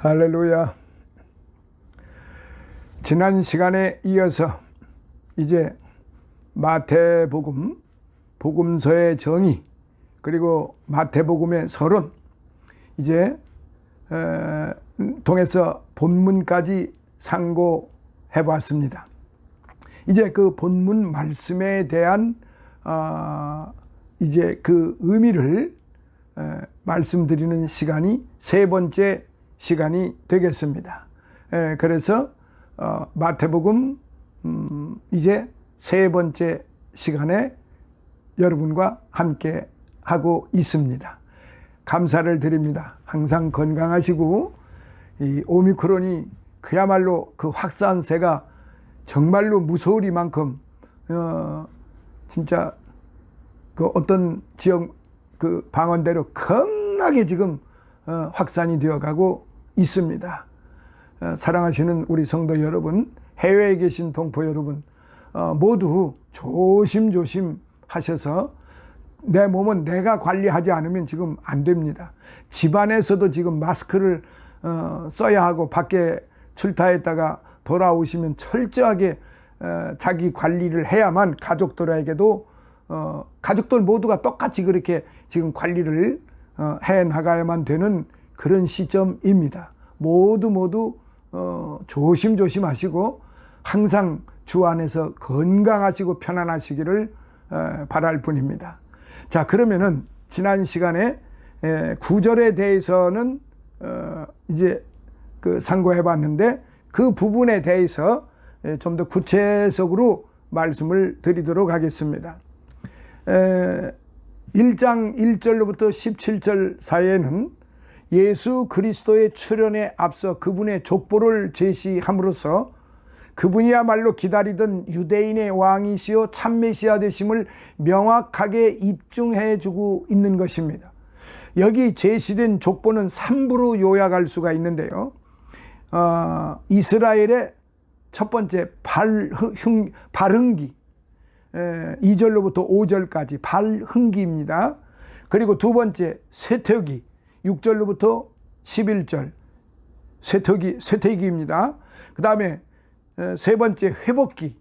할렐루야. 지난 시간에 이어서 이제 마태복음, 복음서의 정의, 그리고 마태복음의 서론, 이제 통해서 본문까지 상고해 봤습니다. 이제 그 본문 말씀에 대한 이제 그 의미를 말씀드리는 시간이 세 번째 시간이 되겠습니다. 그래서 마태복음 이제 세 번째 시간에 여러분과 함께 하고 있습니다. 감사를 드립니다. 항상 건강하시고, 이 오미크론이 그야말로 그 확산세가 정말로 무서우리만큼 진짜 그 어떤 지역 그 방언대로 겁나게 지금 확산이 되어가고 있습니다. 사랑하시는 우리 성도 여러분, 해외에 계신 동포 여러분, 모두 조심조심 하셔서 내 몸은 내가 관리하지 않으면 지금 안 됩니다. 집안에서도 지금 마스크를 써야 하고, 밖에 출타했다가 돌아오시면 철저하게 자기 관리를 해야만 가족들에게도 가족들 모두가 똑같이 그렇게 지금 관리를 해 나가야만 되는 그런 시점입니다. 모두 조심조심 하시고 항상 주 안에서 건강하시고 편안하시기를 바랄 뿐입니다. 자, 그러면은 지난 시간에 9절에 대해서는 이제 그 상고해 봤는데, 그 부분에 대해서 좀 더 구체적으로 말씀을 드리도록 하겠습니다. 1장 1절로부터 17절 사이에는 예수 그리스도의 출현에 앞서 그분의 족보를 제시함으로써 그분이야말로 기다리던 유대인의 왕이시요 참 메시아 되심을 명확하게 입증해 주고 있는 것입니다. 여기 제시된 족보는 3부로 요약할 수가 있는데요. 이스라엘의 첫 번째 발흥기, 2절로부터 5절까지 발흥기입니다. 그리고 두 번째 쇠퇴기, 6절로부터 11절 쇠퇴기입니다. 그 다음에 세 번째 회복기,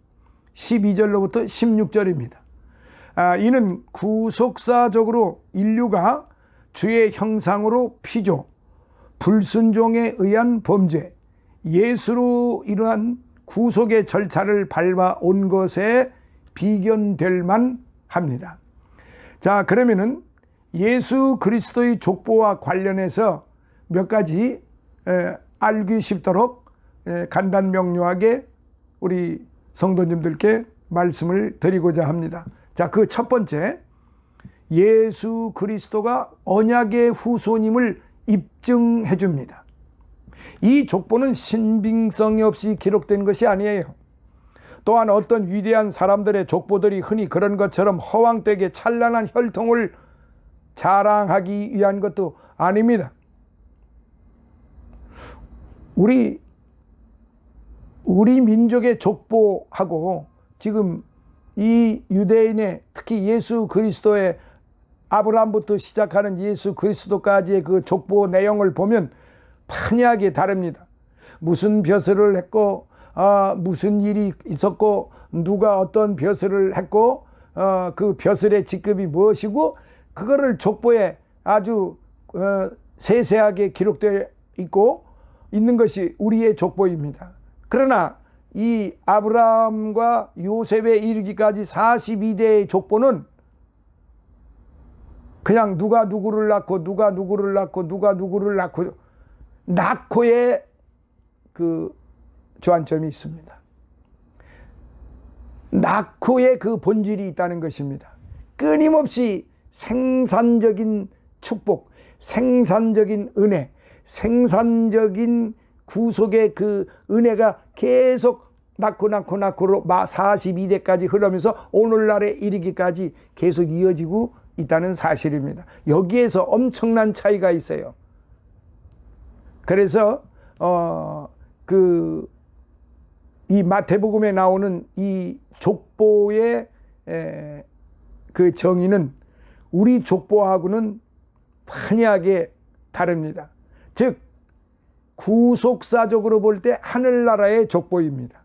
12절로부터 16절입니다. 이는 구속사적으로 인류가 주의 형상으로 피조, 불순종에 의한 범죄, 예수로 이러한 구속의 절차를 밟아온 것에 비견될 만 합니다. 자, 그러면은 예수 그리스도의 족보와 관련해서 몇 가지 알기 쉽도록 간단 명료하게 우리 성도님들께 말씀을 드리고자 합니다. 자, 그 첫 번째, 예수 그리스도가 언약의 후손임을 입증해 줍니다. 이 족보는 신빙성이 없이 기록된 것이 아니에요. 또한 어떤 위대한 사람들의 족보들이 흔히 그런 것처럼 허황되게 찬란한 혈통을 자랑하기 위한 것도 아닙니다. 우리 민족의 족보하고 지금 이 유대인의, 특히 예수 그리스도의 아브라함부터 시작하는 예수 그리스도까지의 그 족보 내용을 보면 판이하게 다릅니다. 무슨 벼슬을 했고, 무슨 일이 있었고, 누가 어떤 벼슬을 했고, 그 벼슬의 직급이 무엇이고, 그거를 족보에 아주 세세하게 기록되어 있는 것이 우리의 족보입니다. 그러나 이 아브라함과 요셉에 이르기까지 42대의 족보는 그냥 누가 누구를 낳고 누가 누구를 낳고 누가 누구를 낳고의 그 주안점이 있습니다. 낳고의 그 본질이 있다는 것입니다. 끊임없이 생산적인 축복, 생산적인 은혜, 생산적인 구속의 그 은혜가 계속 낳고로 42대까지 흐르면서 오늘날에 이르기까지 계속 이어지고 있다는 사실입니다. 여기에서 엄청난 차이가 있어요. 그래서 이 마태복음에 나오는 이 족보의 그 정의는 우리 족보하고는 환희하게 다릅니다. 즉 구속사적으로 볼 때 하늘나라의 족보입니다.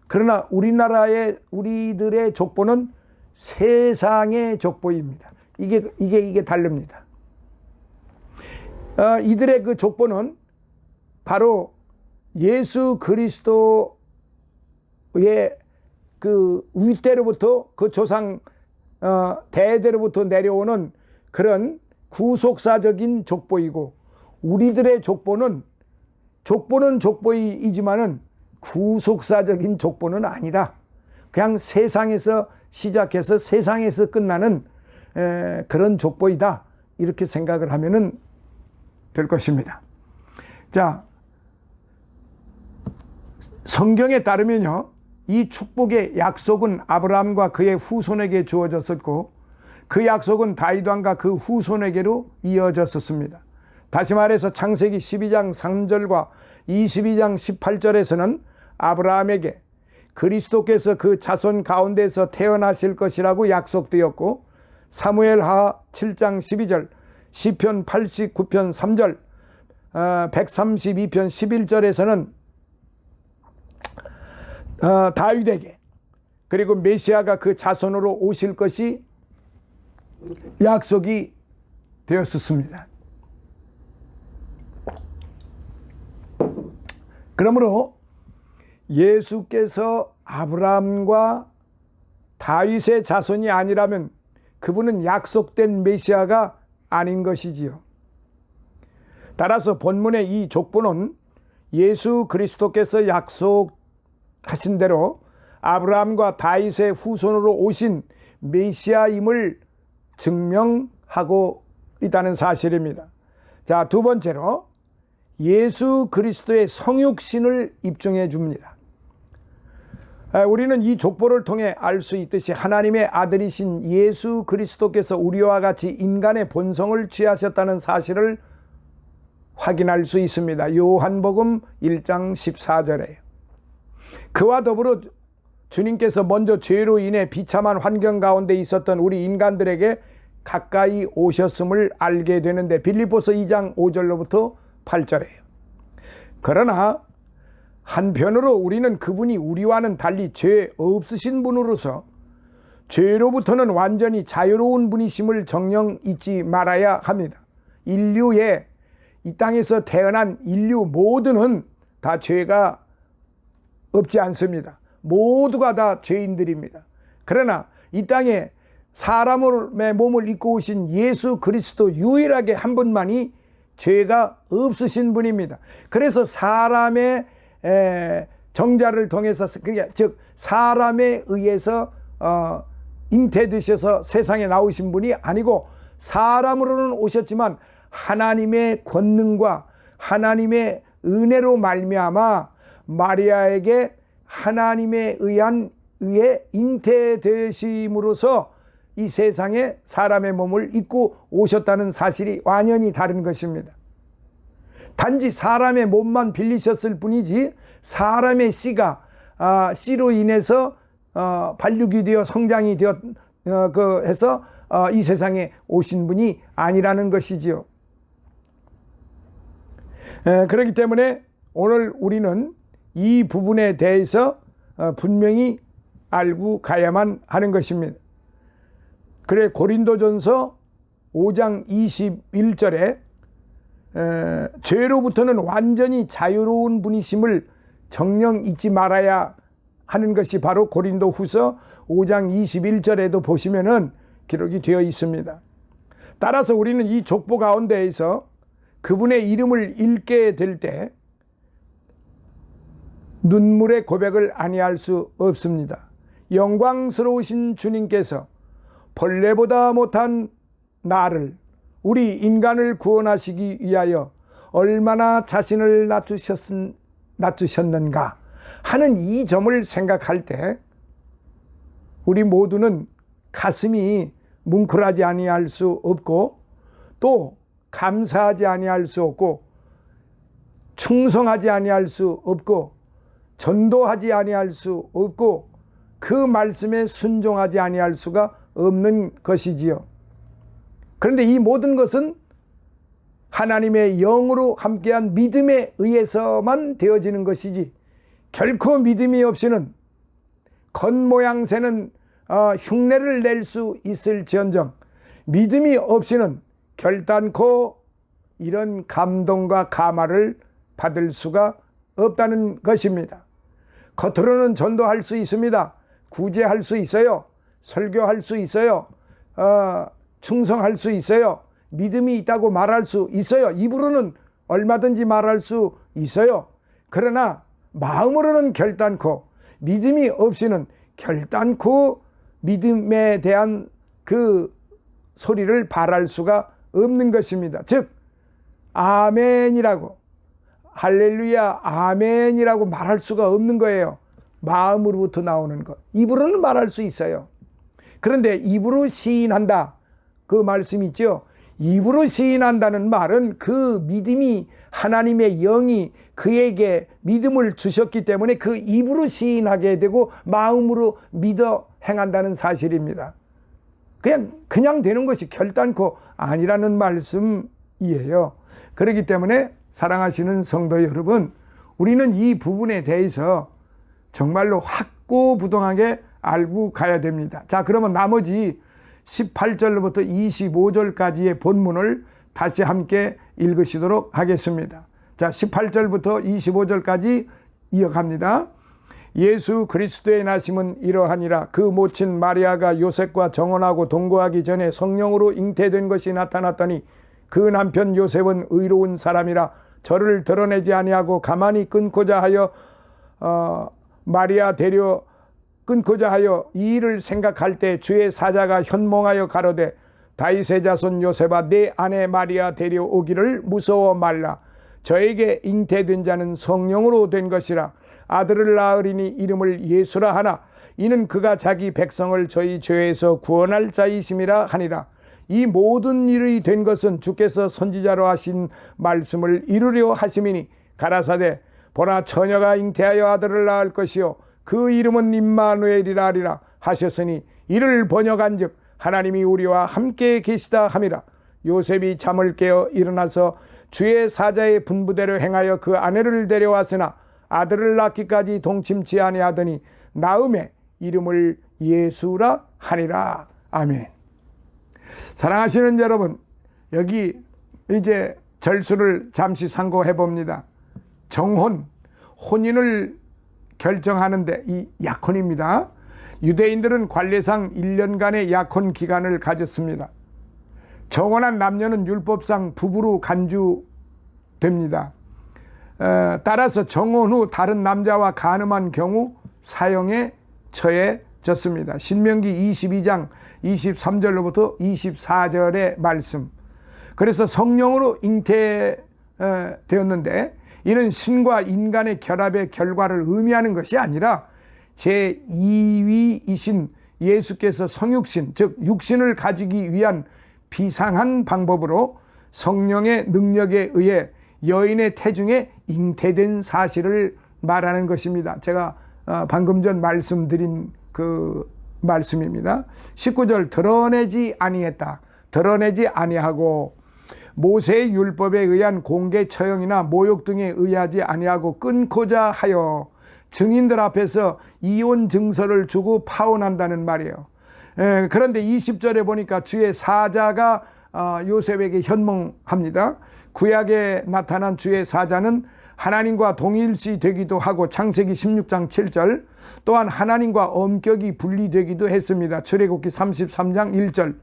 그러나 우리들의 족보는 세상의 족보입니다. 이게 다릅니다. 이들의 그 족보는 바로 예수 그리스도의 그 윗대로부터 그 조상 대대로부터 내려오는 그런 구속사적인 족보이고, 우리들의 족보는 족보이지만은 구속사적인 족보는 아니다. 그냥 세상에서 시작해서 세상에서 끝나는 그런 족보이다. 이렇게 생각을 하면은 될 것입니다. 자, 성경에 따르면요, 이 축복의 약속은 아브라함과 그의 후손에게 주어졌었고, 그 약속은 다윗 왕과 그 후손에게로 이어졌었습니다. 다시 말해서 창세기 12장 3절과 22장 18절에서는 아브라함에게 그리스도께서 그 자손 가운데서 태어나실 것이라고 약속되었고, 사무엘하 7장 12절, 시편 89편 3절, 132편 11절에서는 다윗에게, 그리고 메시아가 그 자손으로 오실 것이 약속이 되었었습니다. 그러므로 예수께서 아브라함과 다윗의 자손이 아니라면 그분은 약속된 메시아가 아닌 것이지요. 따라서 본문의 이 족보는 예수 그리스도께서 약속하신 대로 아브라함과 다윗의 후손으로 오신 메시아임을 증명하고 있다는 사실입니다. 자, 두 번째로 예수 그리스도의 성육신을 입증해 줍니다. 우리는 이 족보를 통해 알 수 있듯이 하나님의 아들이신 예수 그리스도께서 우리와 같이 인간의 본성을 취하셨다는 사실을 확인할 수 있습니다. 요한복음 1장 14절에 그와 더불어 주님께서 먼저 죄로 인해 비참한 환경 가운데 있었던 우리 인간들에게 가까이 오셨음을 알게 되는데, 빌립보서 2장 5절로부터 8절이에요. 그러나 한편으로 우리는 그분이 우리와는 달리 죄 없으신 분으로서 죄로부터는 완전히 자유로운 분이심을 정녕 잊지 말아야 합니다. 인류의 이 땅에서 태어난 인류 모두는 다 죄가 없지 않습니다. 모두가 다 죄인들입니다. 그러나 이 땅에 사람의 몸을 입고 오신 예수 그리스도 유일하게 한 분만이 죄가 없으신 분입니다. 그래서 사람의 정자를 통해서, 즉 사람에 의해서 잉태되셔서 세상에 나오신 분이 아니고, 사람으로는 오셨지만 하나님의 권능과 하나님의 은혜로 말미암아 마리아에게 하나님에 의해 잉태되심으로써 이 세상에 사람의 몸을 입고 오셨다는 사실이 완연히 다른 것입니다. 단지 사람의 몸만 빌리셨을 뿐이지 사람의 씨로 인해서 발육이 되어 성장이 되어 해서 이 세상에 오신 분이 아니라는 것이지요. 그렇기 때문에 오늘 우리는 이 부분에 대해서 분명히 알고 가야만 하는 것입니다. 그래 고린도전서 5장 21절에 죄로부터는 완전히 자유로운 분이심을 정녕 잊지 말아야 하는 것이 바로 고린도후서 5장 21절에도 보시면은 기록이 되어 있습니다. 따라서 우리는 이 족보 가운데에서 그분의 이름을 읽게 될 때 눈물의 고백을 아니할 수 없습니다. 영광스러우신 주님께서 벌레보다 못한 나를, 우리 인간을 구원하시기 위하여 얼마나 자신을 낮추셨는가 하는 이 점을 생각할 때 우리 모두는 가슴이 뭉클하지 아니할 수 없고, 또 감사하지 아니할 수 없고, 충성하지 아니할 수 없고, 전도하지 아니할 수 없고, 그 말씀에 순종하지 아니할 수가 없는 것이지요. 그런데 이 모든 것은 하나님의 영으로 함께한 믿음에 의해서만 되어지는 것이지, 결코 믿음이 없이는 겉모양새는 흉내를 낼 수 있을지언정 믿음이 없이는 결단코 이런 감동과 감화를 받을 수가 없다는 것입니다. 겉으로는 전도할 수 있습니다. 구제할 수 있어요. 설교할 수 있어요. 충성할 수 있어요. 믿음이 있다고 말할 수 있어요. 입으로는 얼마든지 말할 수 있어요. 그러나 마음으로는 결단코, 믿음이 없이는 결단코 믿음에 대한 그 소리를 발할 수가 없는 것입니다. 즉 아멘이라고, 할렐루야 아멘이라고 말할 수가 없는 거예요. 마음으로부터 나오는 것. 입으로는 말할 수 있어요. 그런데 입으로 시인한다, 그 말씀이 있죠. 입으로 시인한다는 말은 그 믿음이, 하나님의 영이 그에게 믿음을 주셨기 때문에 그 입으로 시인하게 되고 마음으로 믿어 행한다는 사실입니다. 그냥 되는 것이 결단코 아니라는 말씀이에요. 그렇기 때문에 사랑하시는 성도 여러분, 우리는 이 부분에 대해서 정말로 확고부동하게 알고 가야 됩니다. 자, 그러면 나머지 18절부터 25절까지의 본문을 다시 함께 읽으시도록 하겠습니다. 자, 18절부터 25절까지 이어갑니다. 예수 그리스도의 나심은 이러하니라. 그 모친 마리아가 요셉과 정혼하고 동거하기 전에 성령으로 잉태된 것이 나타났더니 그 남편 요셉은 의로운 사람이라 저를 드러내지 아니하고 가만히 끊고자 하여 마리아 데려 끊고자 하여 이 일을 생각할 때 주의 사자가 현몽하여 가로되 다윗의 자손 요셉아, 내 아내 마리아 데려오기를 무서워 말라. 저에게 잉태된 자는 성령으로 된 것이라. 아들을 낳으리니 이름을 예수라 하나 이는 그가 자기 백성을 저희 죄에서 구원할 자이심이라 하니라. 이 모든 일이 된 것은 주께서 선지자로 하신 말씀을 이루려 하심이니 가라사대 보라 처녀가 잉태하여 아들을 낳을 것이요 그 이름은 임마누엘이라 하리라 하셨으니 이를 번역한즉 하나님이 우리와 함께 계시다 함이라. 요셉이 잠을 깨어 일어나서 주의 사자의 분부대로 행하여 그 아내를 데려왔으나 아들을 낳기까지 동침치 아니하더니 나음에 이름을 예수라 하니라. 아멘. 사랑하시는 여러분, 여기 이제 절수를 잠시 상고해 봅니다. 정혼, 혼인을 결정하는데 이 약혼입니다. 유대인들은 관례상 1년간의 약혼 기간을 가졌습니다. 정혼한 남녀는 율법상 부부로 간주됩니다. 따라서 정혼 후 다른 남자와 간음한 경우 사형에 처해졌습니다. 신명기 22장 23절로부터 24절의 말씀. 그래서 성령으로 잉태되었는데 이는 신과 인간의 결합의 결과를 의미하는 것이 아니라 제2위이신 예수께서 성육신, 즉 육신을 가지기 위한 비상한 방법으로 성령의 능력에 의해 여인의 태중에 잉태된 사실을 말하는 것입니다. 제가 방금 전 말씀드린 그 말씀입니다. 19절 드러내지 아니했다. 드러내지 아니하고 모세의 율법에 의한 공개 처형이나 모욕 등에 의하지 아니하고 끊고자 하여 증인들 앞에서 이혼 증서를 주고 파혼한다는 말이에요. 그런데 20절에 보니까 주의 사자가 요셉에게 현몽합니다. 구약에 나타난 주의 사자는 하나님과 동일시 되기도 하고 창세기 16장 7절 또한 하나님과 엄격히 분리되기도 했습니다. 출애굽기 33장 1절.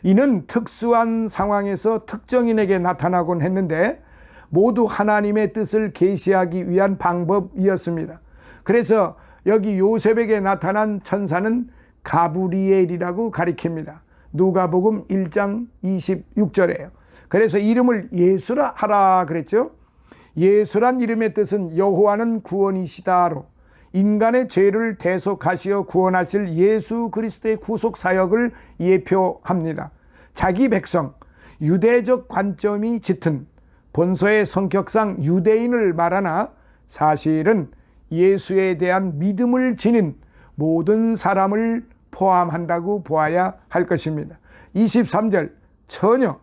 이는 특수한 상황에서 특정인에게 나타나곤 했는데 모두 하나님의 뜻을 계시하기 위한 방법이었습니다. 그래서 여기 요셉에게 나타난 천사는 가브리엘이라고 가리킵니다. 누가복음 1장 26절이에요. 그래서 이름을 예수라 하라 그랬죠. 예수란 이름의 뜻은 여호와는 구원이시다로 인간의 죄를 대속하시어 구원하실 예수 그리스도의 구속 사역을 예표합니다. 자기 백성, 유대적 관점이 짙은 본서의 성격상 유대인을 말하나 사실은 예수에 대한 믿음을 지닌 모든 사람을 포함한다고 보아야 할 것입니다. 23절 처녀,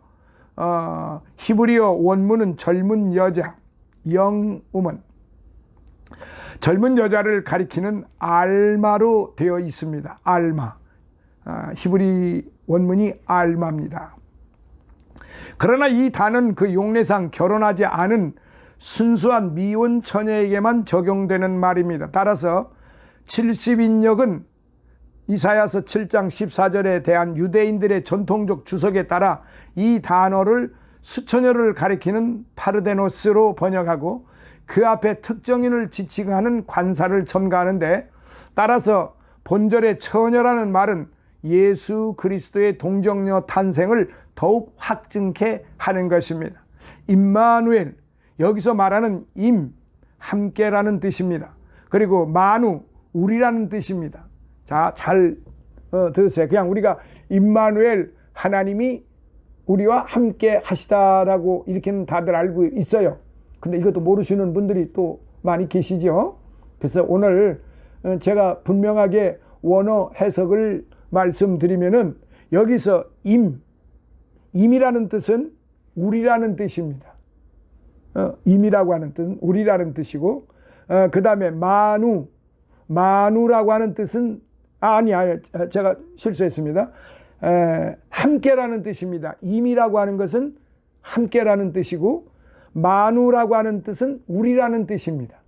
히브리어 원문은 젊은 여자, young woman, 젊은 여자를 가리키는 알마로 되어 있습니다. 알마. 히브리 원문이 알마입니다. 그러나 이 단은 그 용례상 결혼하지 않은 순수한 미혼 처녀에게만 적용되는 말입니다. 따라서 70인역은 이사야서 7장 14절에 대한 유대인들의 전통적 주석에 따라 이 단어를 수처녀를 가리키는 파르데노스로 번역하고 그 앞에 특정인을 지칭하는 관사를 첨가하는데, 따라서 본절의 처녀라는 말은 예수 그리스도의 동정녀 탄생을 더욱 확증케 하는 것입니다. 임마누엘, 여기서 말하는 임, 함께라는 뜻입니다. 그리고 마누, 우리라는 뜻입니다. 자, 잘 들으세요. 그냥 우리가 임마누엘, 하나님이 우리와 함께 하시다라고 이렇게는 다들 알고 있어요. 근데 이것도 모르시는 분들이 또 많이 계시죠. 그래서 오늘 제가 분명하게 원어 해석을 말씀드리면은, 여기서 임이라는 뜻은 우리라는 뜻입니다. 임이라고 하는 뜻은 우리라는 뜻이고, 그 다음에 마누라고 하는 뜻은 아니야, 제가 실수했습니다. 함께라는 뜻입니다. 임이라고 하는 것은 함께라는 뜻이고, 마누라고 하는 뜻은 우리라는 뜻입니다.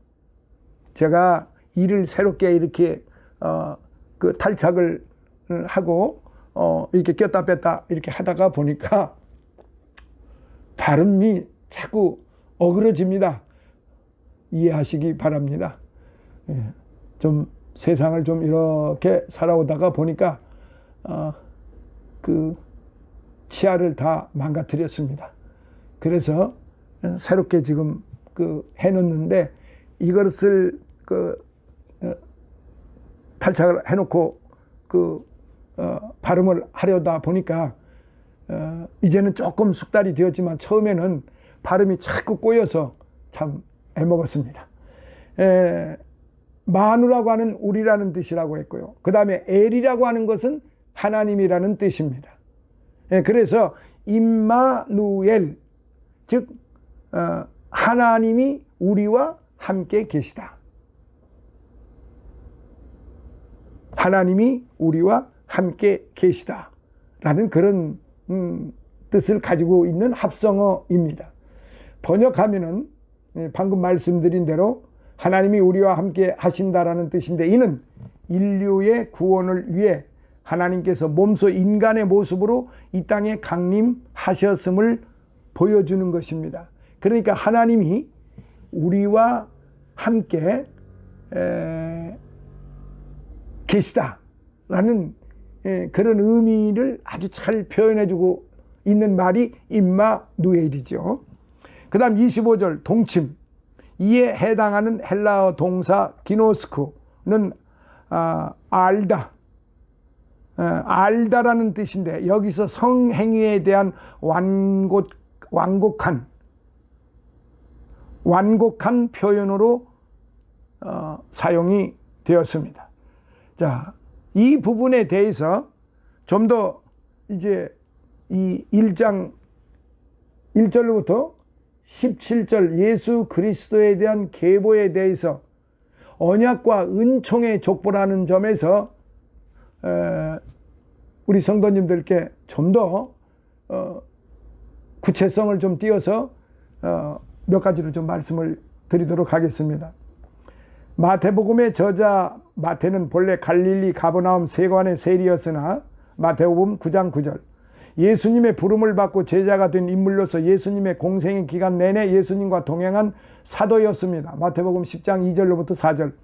제가 이를 새롭게 이렇게 그 탈착을 하고 이렇게 꼈다 뺐다 이렇게 하다가 보니까 발음이 자꾸 어그러집니다. 이해하시기 바랍니다. 좀 세상을 좀 이렇게 살아오다가 보니까 그 치아를 다 망가뜨렸습니다. 그래서 새롭게 지금 그 해놓는데, 이것을 그 탈착을 해놓고 그 발음을 하려다 보니까 이제는 조금 숙달이 되었지만 처음에는 발음이 자꾸 꼬여서 참 애먹었습니다. 마누라고 하는 우리라는 뜻이라고 했고요. 그 다음에 엘이라고 하는 것은 하나님이라는 뜻입니다. 그래서 임마누엘, 즉 하나님이 우리와 함께 계시다. 하나님이 우리와 함께 계시다 라는 그런 뜻을 가지고 있는 합성어입니다. 번역하면은 방금 말씀드린 대로 하나님이 우리와 함께 하신다라는 뜻인데, 이는 인류의 구원을 위해 하나님께서 몸소 인간의 모습으로 이 땅에 강림하셨음을 보여주는 것입니다. 그러니까 하나님이 우리와 함께 계시다라는 그런 의미를 아주 잘 표현해주고 있는 말이 임마누엘이죠. 그 다음 25절 동침, 이에 해당하는 헬라어 동사 기노스쿠는 알다, 알다라는 뜻인데, 여기서 성행위에 대한 완곡한 표현으로 사용이 되었습니다. 자, 이 부분에 대해서 좀 더 이제 이 1장 1절로부터 17절 예수 그리스도에 대한 계보에 대해서 언약과 은총의 족보라는 점에서 우리 성도님들께 좀 더 구체성을 좀 띄어서 몇 가지로 좀 말씀을 드리도록 하겠습니다. 마태복음의 저자 마태는 본래 갈릴리 가버나움 세관의 세리였으나 마태복음 9장 9절, 예수님의 부름을 받고 제자가 된 인물로서 예수님의 공생의 기간 내내 예수님과 동행한 사도였습니다. 마태복음 10장 2절로부터 4절.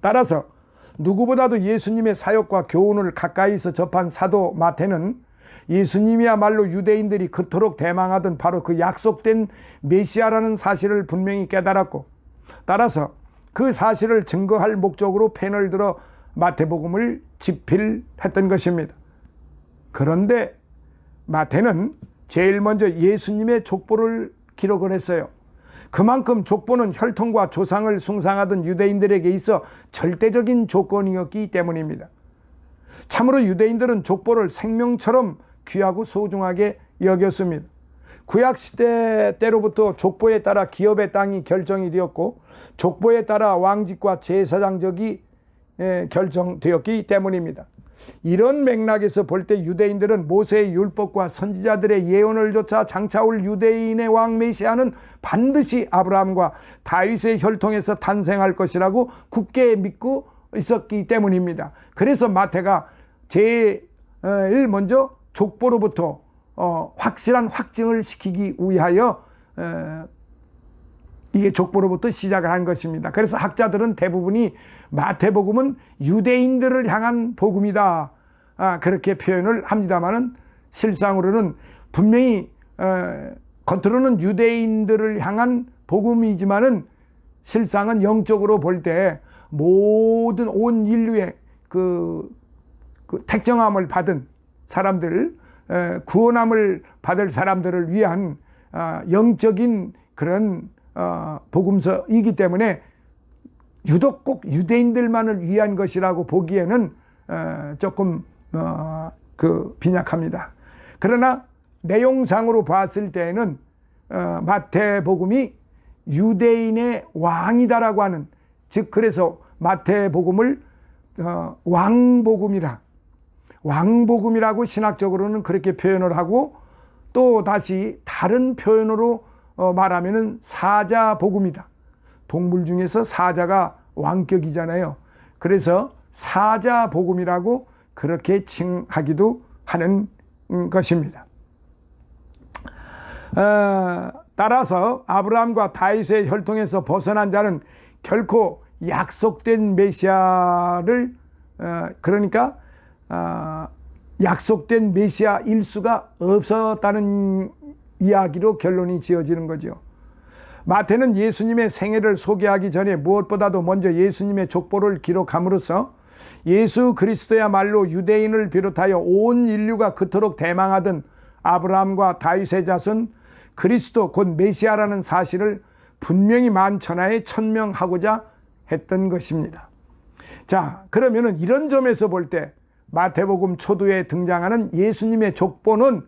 따라서 누구보다도 예수님의 사역과 교훈을 가까이서 접한 사도 마태는 예수님이야말로 유대인들이 그토록 대망하던 바로 그 약속된 메시아라는 사실을 분명히 깨달았고, 따라서 그 사실을 증거할 목적으로 펜을 들어 마태복음을 집필했던 것입니다. 그런데 마태는 제일 먼저 예수님의 족보를 기록을 했어요. 그만큼 족보는 혈통과 조상을 숭상하던 유대인들에게 있어 절대적인 조건이었기 때문입니다. 참으로 유대인들은 족보를 생명처럼 귀하고 소중하게 여겼습니다. 구약시대 때로부터 족보에 따라 기업의 땅이 결정이 되었고 족보에 따라 왕직과 제사장직이 결정되었기 때문입니다. 이런 맥락에서 볼 때 유대인들은 모세의 율법과 선지자들의 예언을 조차 장차 올 유대인의 왕 메시아는 반드시 아브라함과 다윗의 혈통에서 탄생할 것이라고 굳게 믿고 있었기 때문입니다. 그래서 마태가 제일 먼저 족보로부터 확실한 확증을 시키기 위하여 이게 족보로부터 시작을 한 것입니다. 그래서 학자들은 대부분이 마태복음은 유대인들을 향한 복음이다, 그렇게 표현을 합니다만은 실상으로는 분명히 겉으로는 유대인들을 향한 복음이지만은 실상은 영적으로 볼 때 모든 온 인류의 그 택정함을 받은 사람들, 구원함을 받을 사람들을 위한 영적인 그런 복음서이기 때문에 유독 꼭 유대인들만을 위한 것이라고 보기에는 조금 빈약합니다. 그러나 내용상으로 봤을 때에는 마태복음이 유대인의 왕이다라고 하는, 즉 그래서 마태복음을 왕복음이라고 신학적으로는 그렇게 표현을 하고, 또 다시 다른 표현으로 말하면은 사자복음이다. 동물 중에서 사자가 왕격이잖아요. 그래서 사자복음이라고 그렇게 칭하기도 하는 것입니다. 따라서 아브라함과 다윗의 혈통에서 벗어난 자는 결코 약속된 메시아를 그러니까 약속된 메시아 일수가 없었다는 이야기로 결론이 지어지는 거죠. 마태는 예수님의 생애를 소개하기 전에 무엇보다도 먼저 예수님의 족보를 기록함으로써 예수 그리스도야말로 유대인을 비롯하여 온 인류가 그토록 대망하던 아브라함과 다윗의 자손 그리스도 곧 메시아라는 사실을 분명히 만천하에 천명하고자 했던 것입니다. 자, 그러면은 이런 점에서 볼 때 마태복음 초두에 등장하는 예수님의 족보는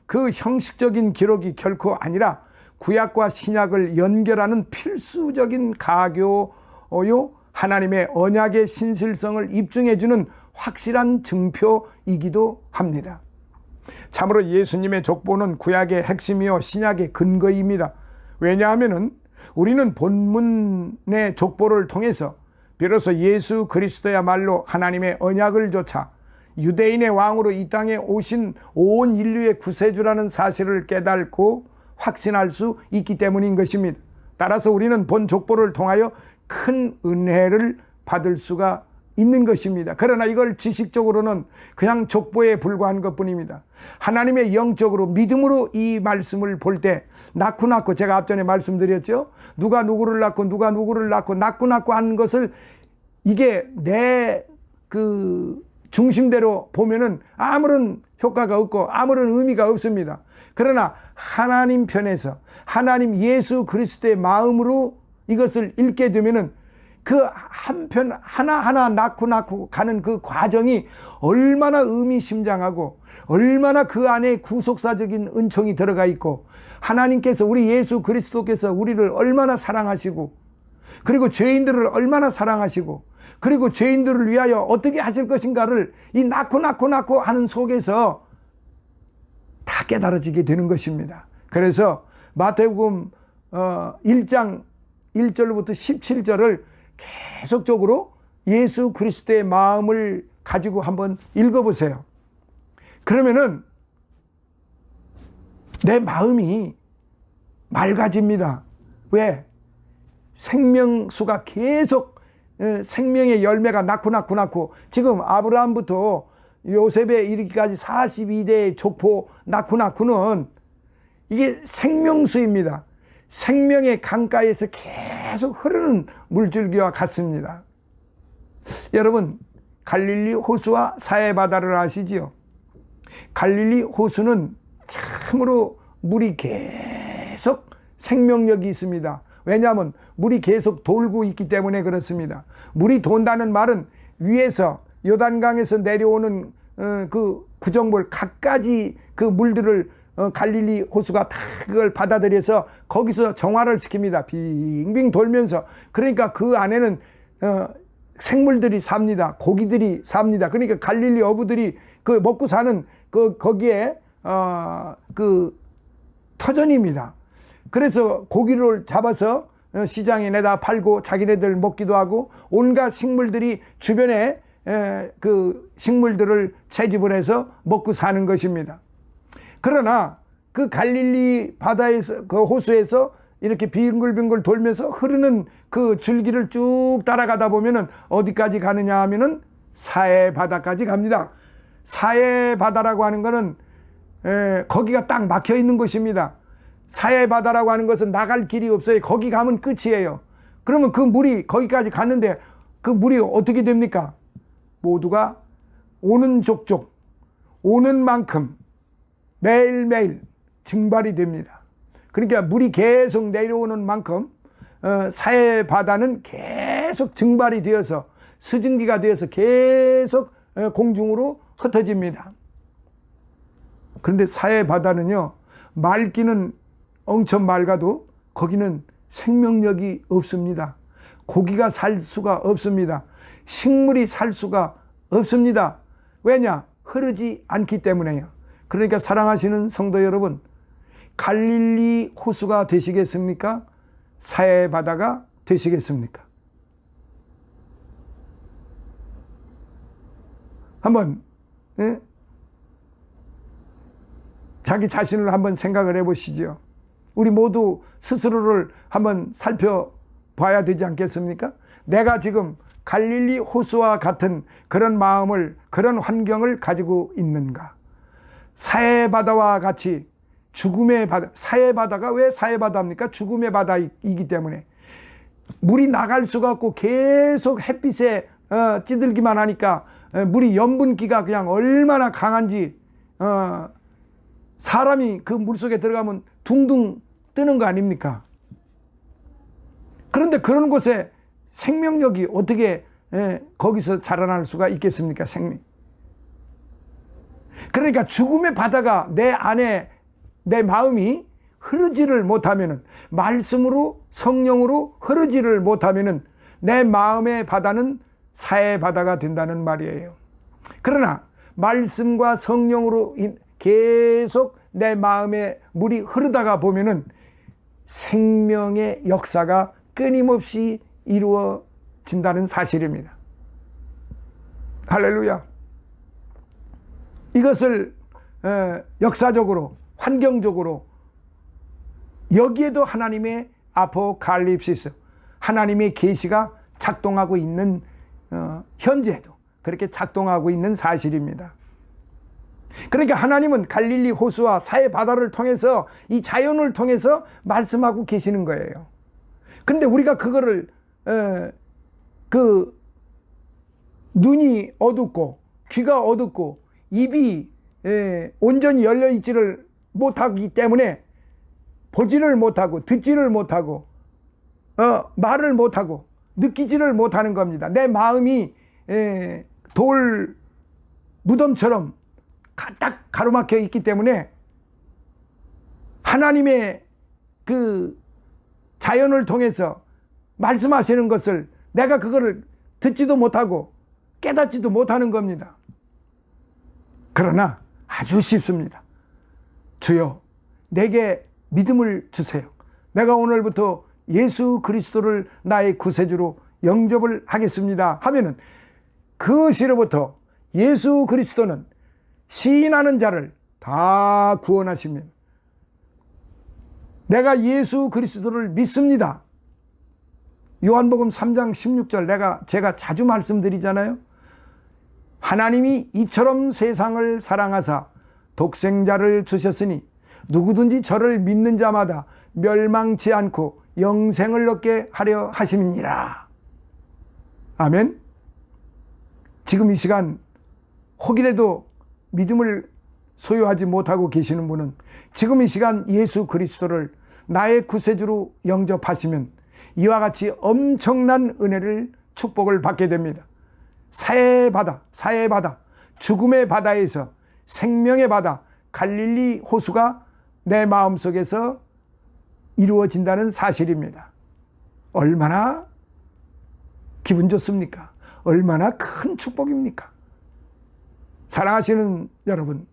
그 형식적인 기록이 결코 아니라 구약과 신약을 연결하는 필수적인 가교요, 하나님의 언약의 신실성을 입증해주는 확실한 증표이기도 합니다. 참으로 예수님의 족보는 구약의 핵심이요 신약의 근거입니다. 왜냐하면은 우리는 본문의 족보를 통해서 비로소 예수 그리스도야말로 하나님의 언약을 조차 유대인의 왕으로 이 땅에 오신 온 인류의 구세주라는 사실을 깨닫고 확신할 수 있기 때문인 것입니다. 따라서 우리는 본 족보를 통하여 큰 은혜를 받을 수가 있는 것입니다. 그러나 이걸 지식적으로는 그냥 족보에 불과한 것뿐입니다. 하나님의 영적으로 믿음으로 이 말씀을 볼 때 낳고 제가 앞전에 말씀드렸죠. 누가 누구를 낳고 누가 누구를 낳고 하는 것을 이게 내 중심대로 보면은 아무런 효과가 없고 아무런 의미가 없습니다. 그러나 하나님 편에서 하나님 예수 그리스도의 마음으로 이것을 읽게 되면은 그 한편 하나하나 낳고 가는 그 과정이 얼마나 의미심장하고 얼마나 그 안에 구속사적인 은총이 들어가 있고 하나님께서 우리 예수 그리스도께서 우리를 얼마나 사랑하시고 그리고 죄인들을 얼마나 사랑하시고 그리고 죄인들을 위하여 어떻게 하실 것인가를 이 낳고 하는 속에서 다 깨달아지게 되는 것입니다. 그래서 마태복음 1장 1절부터 17절을 계속적으로 예수 그리스도의 마음을 가지고 한번 읽어보세요. 그러면은 내 마음이 맑아집니다. 왜? 생명수가 계속 생명의 열매가 낳고 지금 아브라함부터 요셉에 이르기까지 42대의 족보 낳고는 이게 생명수입니다. 생명의 강가에서 계속 흐르는 물줄기와 같습니다. 여러분, 갈릴리 호수와 사해바다를 아시지요? 갈릴리 호수는 참으로 물이 계속 생명력이 있습니다. 왜냐하면 물이 계속 돌고 있기 때문에 그렇습니다. 물이 돈다는 말은 위에서 요단강에서 내려오는 그 구정물 갖가지 그 물들을 갈릴리 호수가 다 그걸 받아들여서 거기서 정화를 시킵니다. 빙빙 돌면서. 그러니까 그 안에는 생물들이 삽니다. 고기들이 삽니다. 그러니까 갈릴리 어부들이 그 먹고 사는 거기에 그 터전입니다. 그래서 고기를 잡아서 시장에 내다 팔고 자기네들 먹기도 하고 온갖 식물들이 주변에 그 식물들을 채집을 해서 먹고 사는 것입니다. 그러나 그 갈릴리 바다에서 그 호수에서 이렇게 빙글빙글 돌면서 흐르는 그 줄기를 쭉 따라가다 보면은 어디까지 가느냐 하면은 사해 바다까지 갑니다. 사해 바다라고 하는 거는 거기가 딱 막혀 있는 곳입니다. 사해 바다라고 하는 것은 나갈 길이 없어요. 거기 가면 끝이에요. 그러면 그 물이 거기까지 갔는데 그 물이 어떻게 됩니까? 모두가 오는 족족 오는 만큼 매일매일 증발이 됩니다. 그러니까 물이 계속 내려오는 만큼 사해 바다는 계속 증발이 되어서 수증기가 되어서 계속 공중으로 흩어집니다. 그런데 사해 바다는요, 맑기는 엄청 맑아도 거기는 생명력이 없습니다. 고기가 살 수가 없습니다. 식물이 살 수가 없습니다. 왜냐? 흐르지 않기 때문에요. 그러니까 사랑하시는 성도 여러분, 갈릴리 호수가 되시겠습니까? 사해 바다가 되시겠습니까? 한번 자기 자신을 한번 생각을 해보시죠. 우리 모두 스스로를 한번 살펴봐야 되지 않겠습니까? 내가 지금 갈릴리 호수와 같은 그런 마음을, 그런 환경을 가지고 있는가? 사해 바다와 같이 죽음의 바다, 사해 바다가 왜 사해 바다입니까? 죽음의 바다이기 때문에 물이 나갈 수가 없고 계속 햇빛에 찌들기만 하니까 물이 염분기가 그냥 얼마나 강한지 사람이 그 물속에 들어가면 둥둥 뜨는 거 아닙니까? 그런데 그런 곳에 생명력이 어떻게 거기서 자라날 수가 있겠습니까? 그러니까 죽음의 바다가 내 안에 내 마음이 흐르지를 못하면은, 말씀으로 성령으로 흐르지를 못하면은 내 마음의 바다는 사해 바다가 된다는 말이에요. 그러나 말씀과 성령으로 계속 내 마음에 물이 흐르다가 보면은 생명의 역사가 끊임없이 이루어진다는 사실입니다. 할렐루야. 이것을 역사적으로, 환경적으로, 여기에도 하나님의 아포칼립시스, 하나님의 계시가 작동하고 있는, 현재도 그렇게 작동하고 있는 사실입니다. 그러니까 하나님은 갈릴리 호수와 사해 바다를 통해서, 이 자연을 통해서 말씀하고 계시는 거예요. 근데 우리가 그거를 눈이 어둡고 귀가 어둡고 입이 온전히 열려 있지를 못하기 때문에 보지를 못하고 듣지를 못하고 말을 못하고 느끼지를 못하는 겁니다. 내 마음이 돌 무덤처럼 딱 가로막혀 있기 때문에 하나님의 그 자연을 통해서 말씀하시는 것을 내가 그거를 듣지도 못하고 깨닫지도 못하는 겁니다. 그러나 아주 쉽습니다. 주여, 내게 믿음을 주세요. 내가 오늘부터 예수 그리스도를 나의 구세주로 영접을 하겠습니다 하면은 그 시로부터 예수 그리스도는 시인하는 자를 다 구원하십니다. 내가 예수 그리스도를 믿습니다. 요한복음 3장 16절 제가 자주 말씀드리잖아요. 하나님이 이처럼 세상을 사랑하사 독생자를 주셨으니 누구든지 저를 믿는 자마다 멸망치 않고 영생을 얻게 하려 하심이니라. 아멘. 지금 이 시간 혹이라도 믿음을 소유하지 못하고 계시는 분은 지금 이 시간 예수 그리스도를 나의 구세주로 영접하시면 이와 같이 엄청난 은혜를, 축복을 받게 됩니다. 사해 바다, 죽음의 바다에서 생명의 바다, 갈릴리 호수가 내 마음속에서 이루어진다는 사실입니다. 얼마나 기분 좋습니까? 얼마나 큰 축복입니까? 사랑하시는 여러분,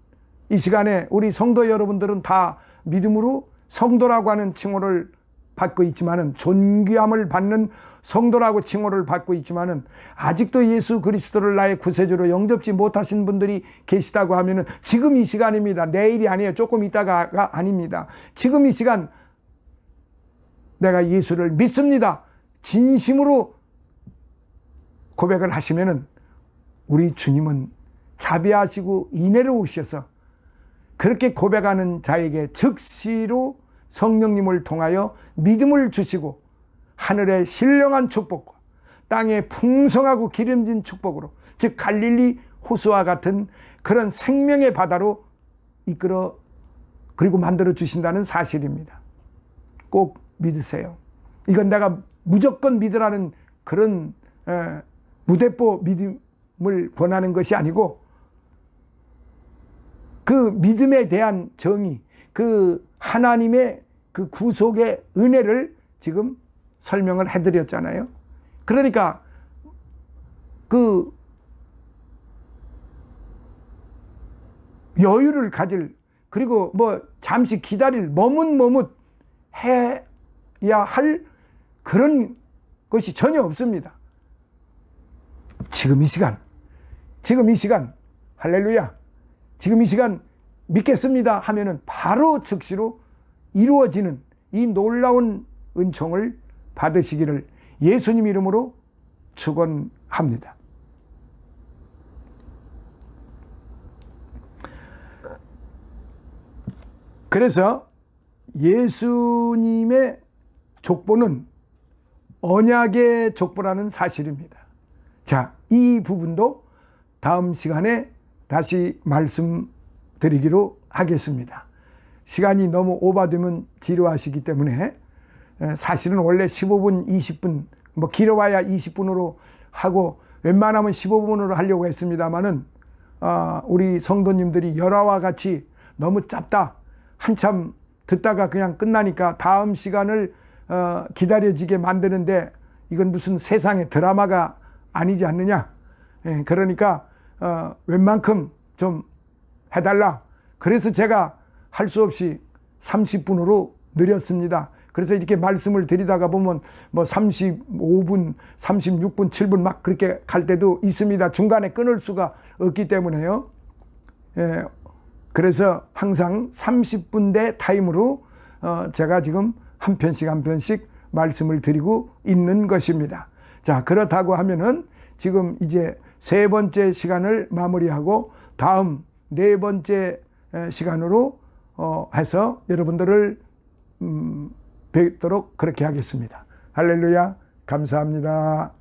이 시간에 우리 성도 여러분들은 다 믿음으로 성도라고 하는 칭호를 받고 있지만은, 존귀함을 받는 성도라고 칭호를 받고 있지만은, 아직도 예수 그리스도를 나의 구세주로 영접지 못하신 분들이 계시다고 하면은 지금 이 시간입니다. 내일이 아니에요. 조금 있다가가 아닙니다. 지금 이 시간 내가 예수를 믿습니다, 진심으로 고백을 하시면은 우리 주님은 자비하시고 인애로우셔서 그렇게 고백하는 자에게 즉시로 성령님을 통하여 믿음을 주시고 하늘의 신령한 축복과 땅의 풍성하고 기름진 축복으로, 즉 갈릴리 호수와 같은 그런 생명의 바다로 이끌어 그리고 만들어 주신다는 사실입니다. 꼭 믿으세요. 이건 내가 무조건 믿으라는 그런 무대뽀 믿음을 권하는 것이 아니고, 그 믿음에 대한 정의, 그 하나님의 그 구속의 은혜를 지금 설명을 해드렸잖아요. 그러니까 그 여유를 가질, 그리고 뭐 잠시 기다릴, 머뭇머뭇 해야 할 그런 것이 전혀 없습니다. 지금 이 시간, 할렐루야, 지금 이 시간 믿겠습니다 하면은 바로 즉시로 이루어지는 이 놀라운 은총을 받으시기를 예수님 이름으로 축원합니다. 그래서 예수님의 족보는 언약의 족보라는 사실입니다. 자, 이 부분도 다음 시간에 다시 말씀드리기로 하겠습니다. 시간이 너무 오버되면 지루하시기 때문에, 사실은 원래 15분, 20분, 뭐 길어봐야 20분으로 하고 웬만하면 15분으로 하려고 했습니다만은, 우리 성도님들이 열화와 같이 너무 짧다, 한참 듣다가 그냥 끝나니까 다음 시간을 기다려지게 만드는데 이건 무슨 세상의 드라마가 아니지 않느냐. 그러니까 웬만큼 좀 해달라. 그래서 제가 할 수 없이 30분으로 늘렸습니다. 그래서 이렇게 말씀을 드리다가 보면 뭐 35분, 36분, 7분 막 그렇게 갈 때도 있습니다. 중간에 끊을 수가 없기 때문에요. 그래서 항상 30분대 타임으로 제가 지금 한 편씩 말씀을 드리고 있는 것입니다. 자, 그렇다고 하면은 지금 이제 세 번째 시간을 마무리하고 다음 네 번째 시간으로 해서 여러분들을 뵙도록 그렇게 하겠습니다. 할렐루야, 감사합니다.